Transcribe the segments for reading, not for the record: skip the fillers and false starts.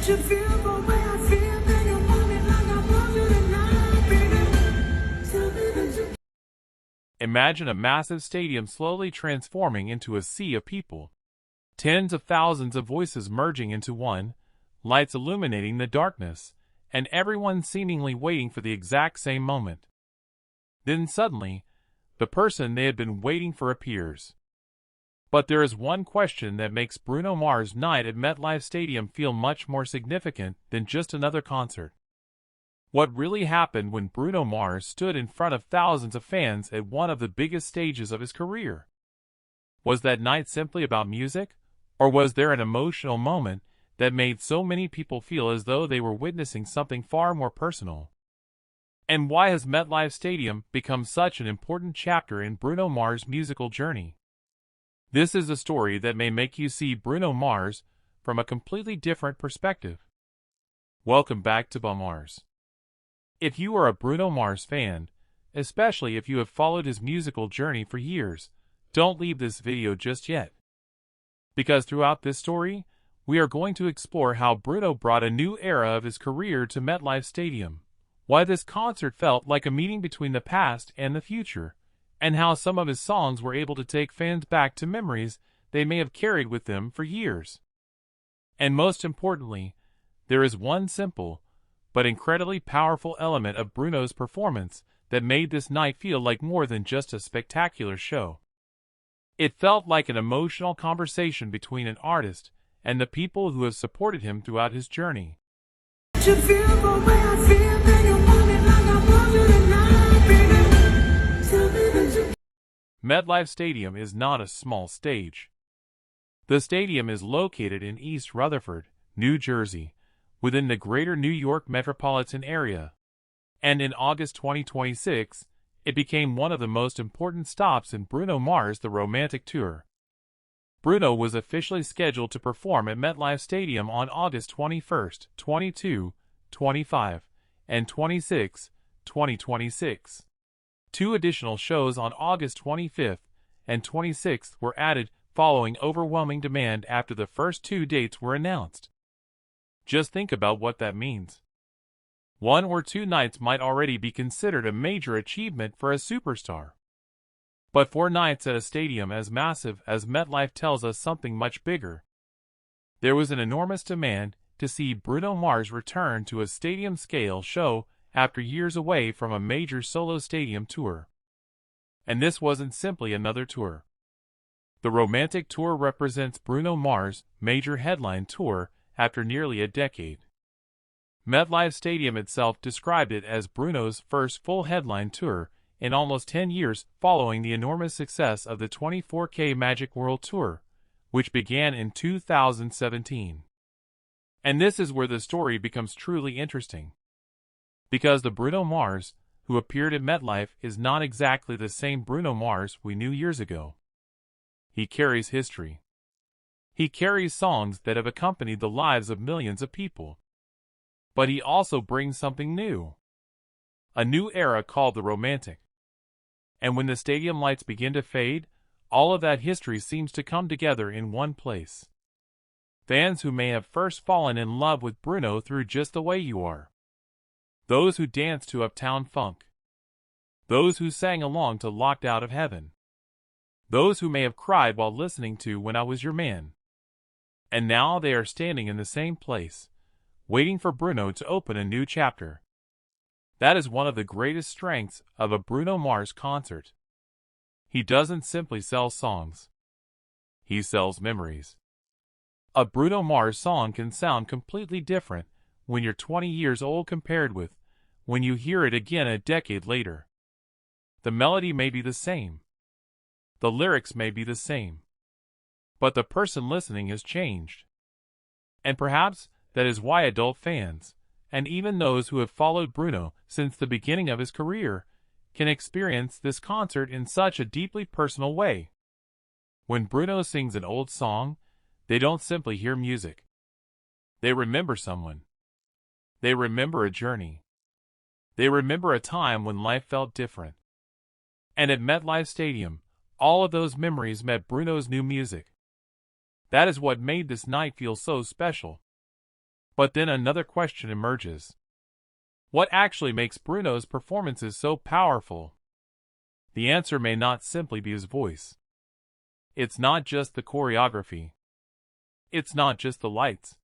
you feel the way I feel, then you want me like I want you tonight, baby. Tell me that you. Imagine a massive stadium slowly transforming into a sea of people. Tens of thousands of voices merging into one, lights illuminating the darkness, and everyone seemingly waiting for the exact same moment. Then suddenly, the person they had been waiting for appears. But there is one question that makes Bruno Mars' night at MetLife Stadium feel much more significant than just another concert. What really happened when Bruno Mars stood in front of thousands of fans at one of the biggest stages of his career? Was that night simply about music, or was there an emotional moment that made so many people feel as though they were witnessing something far more personal? And why has MetLife Stadium become such an important chapter in Bruno Mars' musical journey? This is a story that may make you see Bruno Mars from a completely different perspective. Welcome back to Mars. If you are a Bruno Mars fan, especially if you have followed his musical journey for years, don't leave this video just yet. Because throughout this story, we are going to explore how Bruno brought a new era of his career to MetLife Stadium, why this concert felt like a meeting between the past and the future, and how some of his songs were able to take fans back to memories they may have carried with them for years. And most importantly, there is one simple, but incredibly powerful element of Bruno's performance that made this night feel like more than just a spectacular show. It felt like an emotional conversation between an artist and the people who have supported him throughout his journey. You feel the way I feel, then you want me like I want you tonight, baby. Tell me that you. MetLife Stadium is not a small stage. The stadium is located in East Rutherford, New Jersey, within the greater New York metropolitan area. And in August 2026, it became one of the most important stops in Bruno Mars' The Romantic Tour. Bruno was officially scheduled to perform at MetLife Stadium on August 21, 22, 25, and 26, 2026. Two additional shows on August 25th and 26th were added following overwhelming demand after the first two dates were announced. Just think about what that means. 1 or 2 nights might already be considered a major achievement for a superstar. But 4 nights at a stadium as massive as MetLife tells us something much bigger. There was an enormous demand to see Bruno Mars return to a stadium-scale show after years away from a major solo stadium tour. And this wasn't simply another tour. The Romantic Tour represents Bruno Mars' major headline tour after nearly a decade. MetLife Stadium itself described it as Bruno's first full headline tour in almost 10 years following the enormous success of the 24K Magic World Tour, which began in 2017. And this is where the story becomes truly interesting. Because the Bruno Mars who appeared at MetLife is not exactly the same Bruno Mars we knew years ago. He carries history. He carries songs that have accompanied the lives of millions of people. But he also brings something new. A new era called the Romantic. And when the stadium lights begin to fade, all of that history seems to come together in one place. Fans who may have first fallen in love with Bruno through Just the Way You Are. Those who danced to Uptown Funk. Those who sang along to Locked Out of Heaven. Those who may have cried while listening to When I Was Your Man. And now they are standing in the same place, waiting for Bruno to open a new chapter. That is one of the greatest strengths of a Bruno Mars concert. He doesn't simply sell songs. He sells memories. A Bruno Mars song can sound completely different when you're 20 years old compared with when you hear it again a decade later. The melody may be the same. The lyrics may be the same. But the person listening has changed. And perhaps that is why adult fans, and even those who have followed Bruno since the beginning of his career, can experience this concert in such a deeply personal way. When Bruno sings an old song, they don't simply hear music. They remember someone. They remember a journey. They remember a time when life felt different. And at MetLife Stadium, all of those memories met Bruno's new music. That is what made this night feel so special. But then another question emerges. What actually makes Bruno's performances so powerful? The answer may not simply be his voice. It's not just the choreography. It's not just the lights.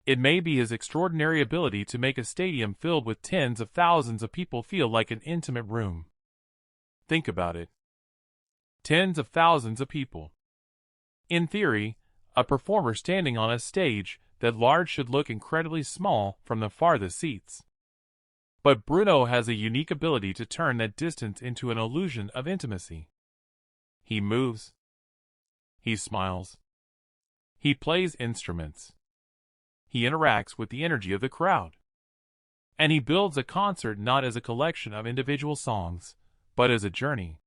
It may be his extraordinary ability to make a stadium filled with tens of thousands of people feel like an intimate room. Think about it. Tens of thousands of people. In theory, a performer standing on a stage that large should look incredibly small from the farthest seats. But Bruno has a unique ability to turn that distance into an illusion of intimacy. He moves. He smiles. He plays instruments. He interacts with the energy of the crowd. And he builds a concert not as a collection of individual songs, but as a journey.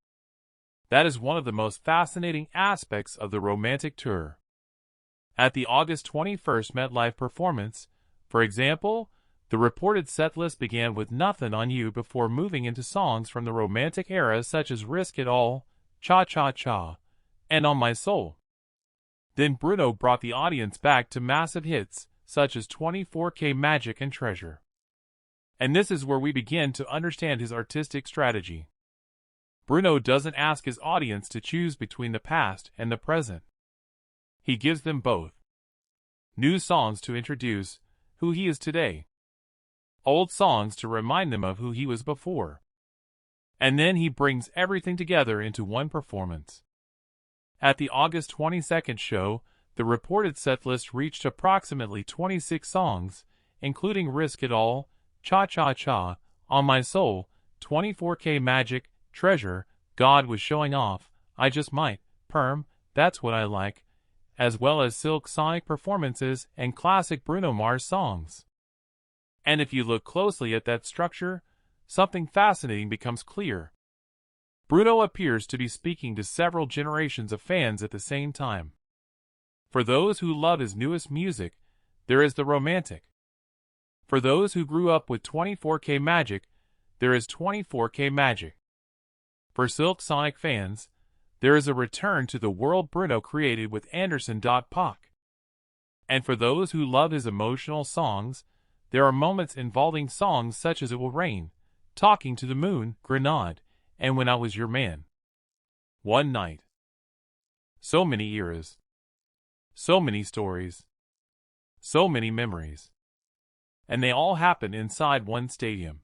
That is one of the most fascinating aspects of the Romantic Tour. At the August 21st MetLife performance, for example, the reported setlist began with Nothing on You before moving into songs from the Romantic era such as Risk It All, Cha Cha Cha, and On My Soul. Then Bruno brought the audience back to massive hits such as 24K Magic and Treasure. And this is where we begin to understand his artistic strategy. Bruno doesn't ask his audience to choose between the past and the present. He gives them both. New songs to introduce who he is today. Old songs to remind them of who he was before. And then he brings everything together into one performance. At the August 22nd show, the reported setlist reached approximately 26 songs, including Risk It All, Cha Cha Cha, On My Soul, 24K Magic, Treasure, God Was Showing Off, I Just Might, Perm, That's What I Like, as well as Silk Sonic performances and classic Bruno Mars songs. And if you look closely at that structure, something fascinating becomes clear. Bruno appears to be speaking to several generations of fans at the same time. For those who love his newest music, there is the romantic. For those who grew up with 24K Magic, there is 24K Magic. For Silk Sonic fans, there is a return to the world Bruno created with Anderson.Paak. And for those who love his emotional songs, there are moments involving songs such as It Will Rain, Talking to the Moon, Grenade, and When I Was Your Man. One night. So many eras. So many stories. So many memories. And they all happen inside one stadium.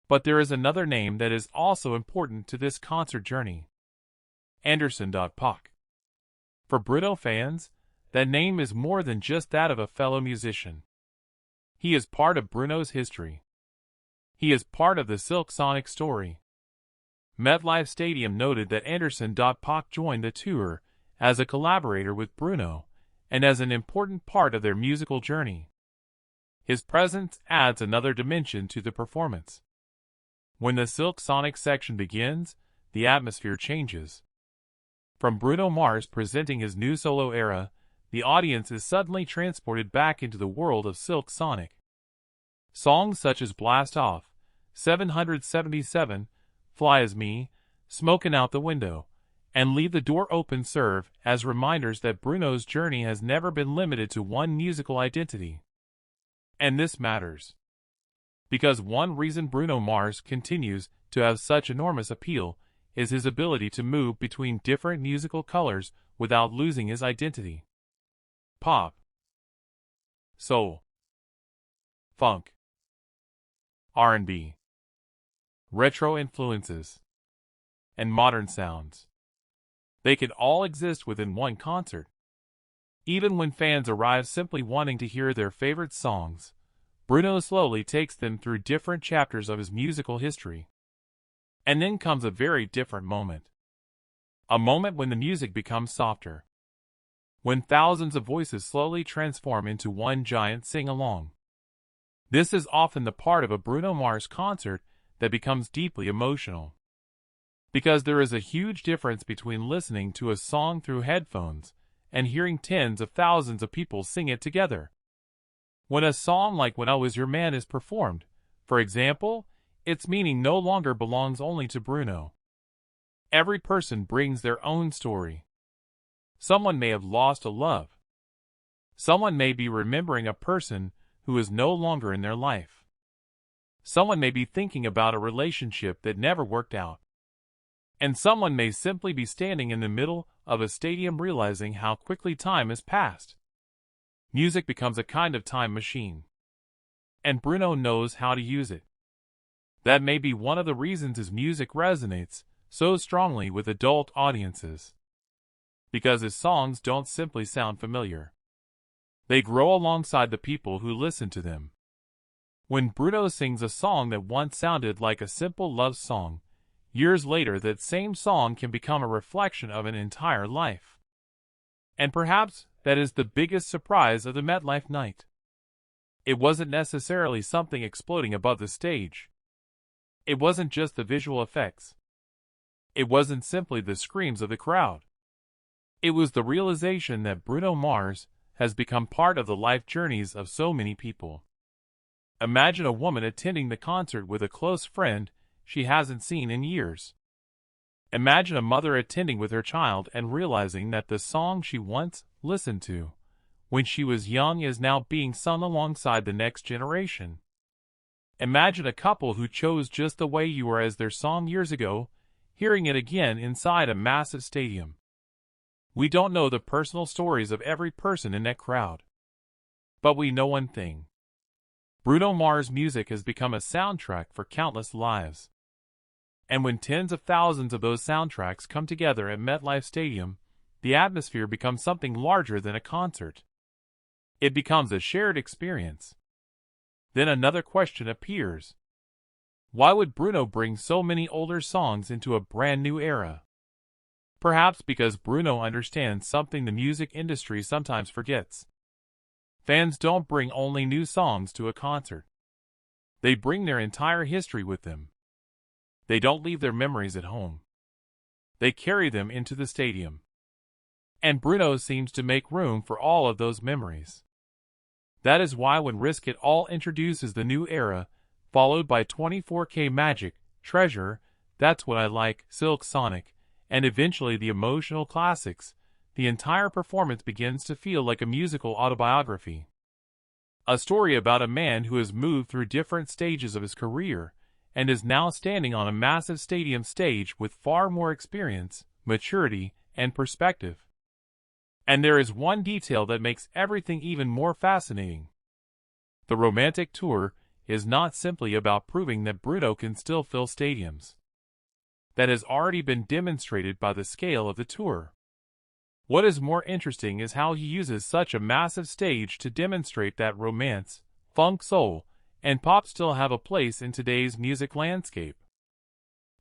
But there is another name that is also important to this concert journey. Anderson.Paak. For Bruno fans, that name is more than just that of a fellow musician. He is part of Bruno's history. He is part of the Silk Sonic story. MetLife Stadium noted that Anderson.Paak joined the tour as a collaborator with Bruno and as an important part of their musical journey. His presence adds another dimension to the performance. When the Silk Sonic section begins, the atmosphere changes. From Bruno Mars presenting his new solo era, the audience is suddenly transported back into the world of Silk Sonic. Songs such as Blast Off, 777, Fly As Me, Smokin' Out the Window, and Leave the Door Open serve as reminders that Bruno's journey has never been limited to one musical identity. And this matters. Because one reason Bruno Mars continues to have such enormous appeal is his ability to move between different musical colors without losing his identity. Pop, soul, funk, R&B, retro influences, and modern sounds. They can all exist within one concert. Even when fans arrive simply wanting to hear their favorite songs, Bruno slowly takes them through different chapters of his musical history. And then comes a very different moment. A moment when the music becomes softer. When thousands of voices slowly transform into one giant sing-along. This is often the part of a Bruno Mars concert that becomes deeply emotional. Because there is a huge difference between listening to a song through headphones and hearing tens of thousands of people sing it together. When a song like When I Was Your Man is performed, for example, its meaning no longer belongs only to Bruno. Every person brings their own story. Someone may have lost a love. Someone may be remembering a person who is no longer in their life. Someone may be thinking about a relationship that never worked out. And someone may simply be standing in the middle of a stadium realizing how quickly time has passed. Music becomes a kind of time machine. And Bruno knows how to use it. That may be one of the reasons his music resonates so strongly with adult audiences. Because his songs don't simply sound familiar. They grow alongside the people who listen to them. When Bruno sings a song that once sounded like a simple love song, years later that same song can become a reflection of an entire life. And perhaps that is the biggest surprise of the MetLife night. It wasn't necessarily something exploding above the stage. It wasn't just the visual effects. It wasn't simply the screams of the crowd. It was the realization that Bruno Mars has become part of the life journeys of so many people. Imagine a woman attending the concert with a close friend she hasn't seen in years. Imagine a mother attending with her child and realizing that the song she once listened to when she was young is now being sung alongside the next generation. Imagine a couple who chose Just the Way You Are as their song years ago, hearing it again inside a massive stadium. We don't know the personal stories of every person in that crowd. But we know one thing. Bruno Mars' music has become a soundtrack for countless lives. And when tens of thousands of those soundtracks come together at MetLife Stadium, the atmosphere becomes something larger than a concert. It becomes a shared experience. Then another question appears. Why would Bruno bring so many older songs into a brand new era? Perhaps because Bruno understands something the music industry sometimes forgets. Fans don't bring only new songs to a concert. They bring their entire history with them. They don't leave their memories at home. They carry them into the stadium. And Bruno seems to make room for all of those memories. That is why when Risk It All introduces the new era, followed by 24K Magic, Treasure, That's What I Like, Silk Sonic, and eventually the emotional classics, the entire performance begins to feel like a musical autobiography. A story about a man who has moved through different stages of his career and is now standing on a massive stadium stage with far more experience, maturity, and perspective. And there is one detail that makes everything even more fascinating. The romantic tour is not simply about proving that Bruno can still fill stadiums. That has already been demonstrated by the scale of the tour. What is more interesting is how he uses such a massive stage to demonstrate that romance, funk, soul, and pop still have a place in today's music landscape.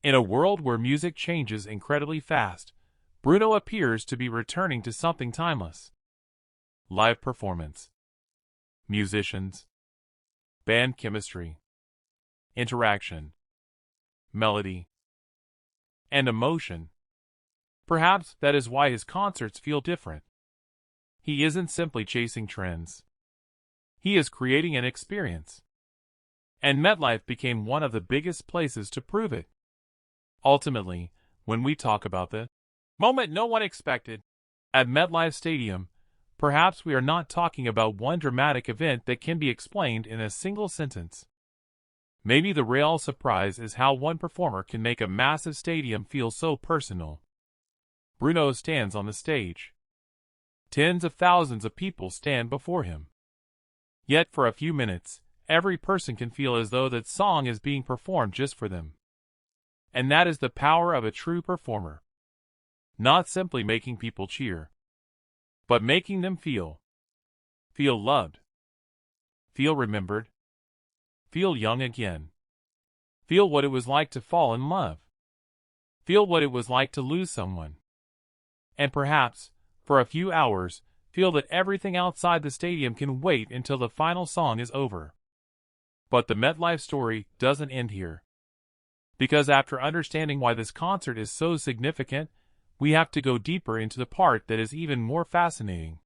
In a world where music changes incredibly fast, Bruno appears to be returning to something timeless. Live performance. Musicians. Band chemistry. Interaction. Melody. And emotion. Perhaps that is why his concerts feel different. He isn't simply chasing trends. He is creating an experience. And MetLife became one of the biggest places to prove it. Ultimately, when we talk about the moment no one expected at MetLife Stadium, perhaps we are not talking about one dramatic event that can be explained in a single sentence. Maybe the real surprise is how one performer can make a massive stadium feel so personal. Bruno stands on the stage. Tens of thousands of people stand before him. Yet for a few minutes, every person can feel as though that song is being performed just for them. And that is the power of a true performer. Not simply making people cheer, but making them feel loved, feel remembered, feel young again, feel what it was like to fall in love, feel what it was like to lose someone, and perhaps, for a few hours, feel that everything outside the stadium can wait until the final song is over. But the MetLife story doesn't end here. Because after understanding why this concert is so significant, we have to go deeper into the part that is even more fascinating.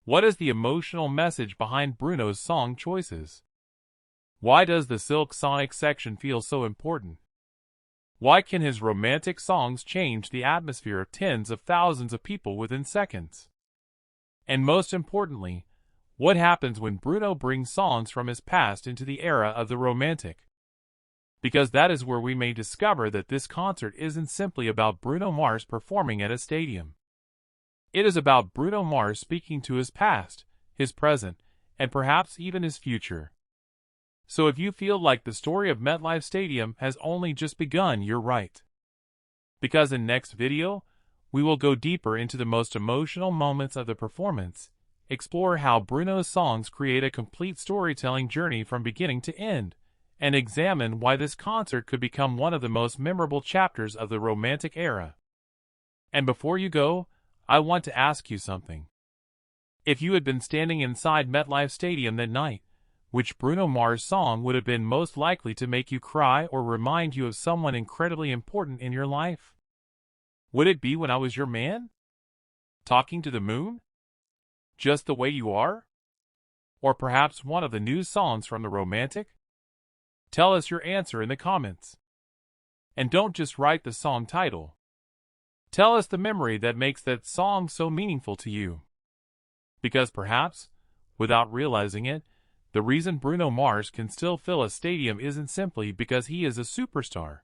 What is the emotional message behind Bruno's song choices? Why does the Silk Sonic section feel so important? Why can his romantic songs change the atmosphere of tens of thousands of people within seconds? And most importantly, what happens when Bruno brings songs from his past into the era of the romantic. Because that is where we may discover that this concert isn't simply about Bruno Mars performing at a stadium. It is about Bruno Mars speaking to his past, his present, and perhaps even his future. So if you feel like the story of MetLife Stadium has only just begun, you're right. Because in next video, we will go deeper into the most emotional moments of the performance, explore how Bruno's songs create a complete storytelling journey from beginning to end, and examine why this concert could become one of the most memorable chapters of the romantic era. And before you go, I want to ask you something. If you had been standing inside MetLife Stadium that night, which Bruno Mars song would have been most likely to make you cry or remind you of someone incredibly important in your life? Would it be When I Was Your Man? Talking to the Moon? Just the Way You Are? Or perhaps one of the new songs from the Romantic? Tell us your answer in the comments. And don't just write the song title. Tell us the memory that makes that song so meaningful to you. Because perhaps, without realizing it, the reason Bruno Mars can still fill a stadium isn't simply because he is a superstar.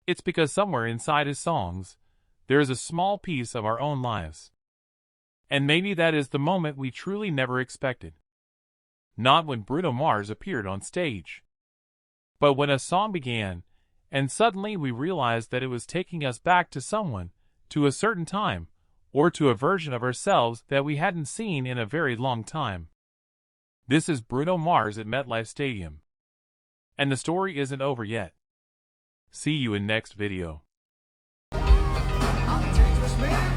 It's because somewhere inside his songs, there is a small piece of our own lives. And maybe that is the moment we truly never expected. Not when Bruno Mars appeared on stage, but when a song began, and suddenly we realized that it was taking us back to someone, to a certain time, or to a version of ourselves that we hadn't seen in a very long time. This is Bruno Mars at MetLife Stadium. And the story isn't over yet. See you in next video. I'm a dangerous man.